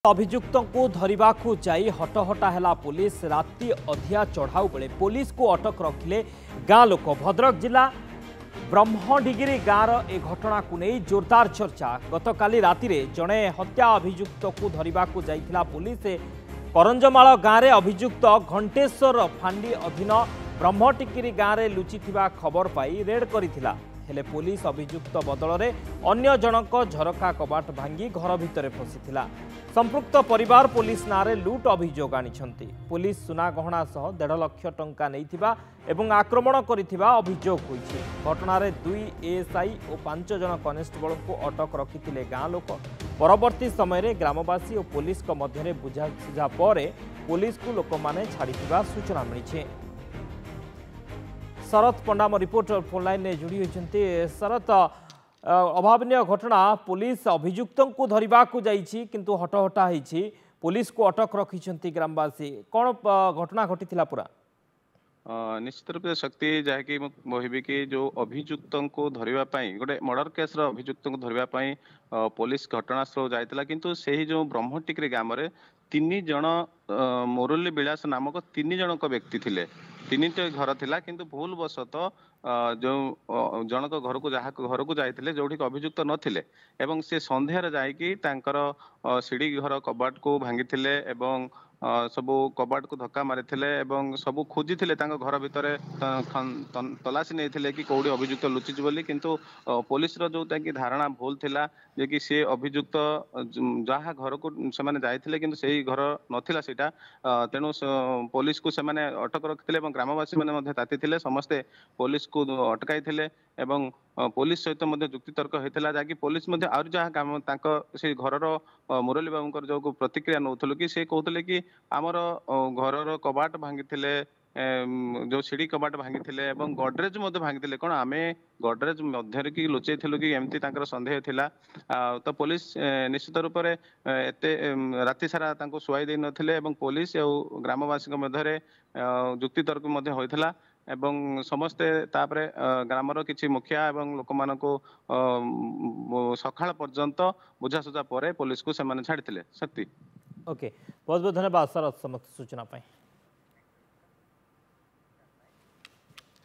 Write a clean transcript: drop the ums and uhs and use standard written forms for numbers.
अभियुक्त को धरने को जाई हटहटा है पुलिस राति अधिया चढ़ाऊ बेले पुलिस को अटक रखिले गाँ लोक। भद्रक जिला ब्रह्मडिगिरी गाँव ए घटना को नहीं जोरदार चर्चा। गतकाली राति जड़े हत्या अभियुक्त को धरने को जाइथिला पुलिस करंजमाल गाँव में अभियुक्त घंटेश्वर फांडी अधीन ब्रह्मटिगिरी गाँव में लुचिथिबा खबर पाई रेड करिथिला। हेले पुलिस अभियुक्त बदल में अन्य जनक झरका कबाट भांगी घर भितर फसिथिला। संपृक्त परिवार पुलिस नारे लुट अभियोग आनिछंती। पुलिस सुना गहना सह 1.5 लाख टंका नैथिबा एवं आक्रमण करिथिबा अभियोग होईछि। घटनारे 2 एएसआई और 5 जन कनेस्टेबल को अटक रखिथिले गाँ लोक। परवर्ती समय रे ग्रामवासी और पुलिस को मध्यरे बुझासुझा पर पुलिस को लोक माने छाड़िथिबा सूचना मिलिछि। शरत पंडा मो रिपोर्टर फोन लाइन में जोड़ी होती। शरत, अभावनीय घटना पुलिस अभियुक्त को धरने को जाइछि किंतु हटहटा होइछि, पुलिस को अटक रखिछंती ग्रामवासी। कौन घटना घटी पूरा? निश्चित रूप से शक्ति जहाँकि कहबी कि जो अभियुक्त को धरने गोटे मर्डर केस अभियुक्त को धरने पुलिस घटनास्थल जाइतिला, किंतु से जो ब्रह्मटिगिरी गाँव में 3 जन मुरली विलास नामक 3 जनक व्यक्ति थिले। 3टी घर थिला, किंतु भूल वशत जो जनक घर को जहाँ घर को जाइतिले जोठी अभियुक्त नथिले एवं से संध्यार जाइकी तांकर सीढ़ी घर कबाट को भांगिथिले एवं सबू कबाट को धक्का मारिथिले एवं सबू खोजिथिले तांको घर भितर तलाशी नैथिले कि कौड़ी अभियुक्त लुचिछि बोली, किंतु पुलिस रो जो ताकि धारणा भूल थिला जे कि से अभियुक्त जहाँ घर को से माने जाइथिले किंतु सेही घर नथिला सेटा। तेणु पुलिस को से माने अटक रखिथिले एवं ग्रामवासी माने मध्ये तातिथिले। समस्ते पुलिस को अटकाइथिले एवं पुलिस सहित मध्ये जुक्ति तर्क होइथिला जाकि पुलिस मध्ये आउर जहाँ काम तांको से घरर मुरली बाबूंकर जो प्रतिक्रिया नौथलो कि से कहतले कि आमर घरर कबाट भांगिथिले, जो सीढ़ी कबाट भांगिथिले एवं गडरेज मध्ये भांगिथिले। कोन आमे गडरेज मध्ये कि लुचैथिलु कि एमती तांकर संदेह थिला। तो पुलिस निश्चित रूप से एते राति सारा तांको सुआई दे नथिले एवं पुलिस और ग्रामवासी मध्य जुक्ति तर्क मध्ये होइथिला एवं समस्ते तापरे ग्रामर किछि मुखिया एवं लोक मानको सकाळ पर्यंत बुझासुझा पर पुलिस को से माने छाड़िथिले। शक्ति ओके, बहुत बहुत धन्यवाद शरत समस्त सूचना पाई।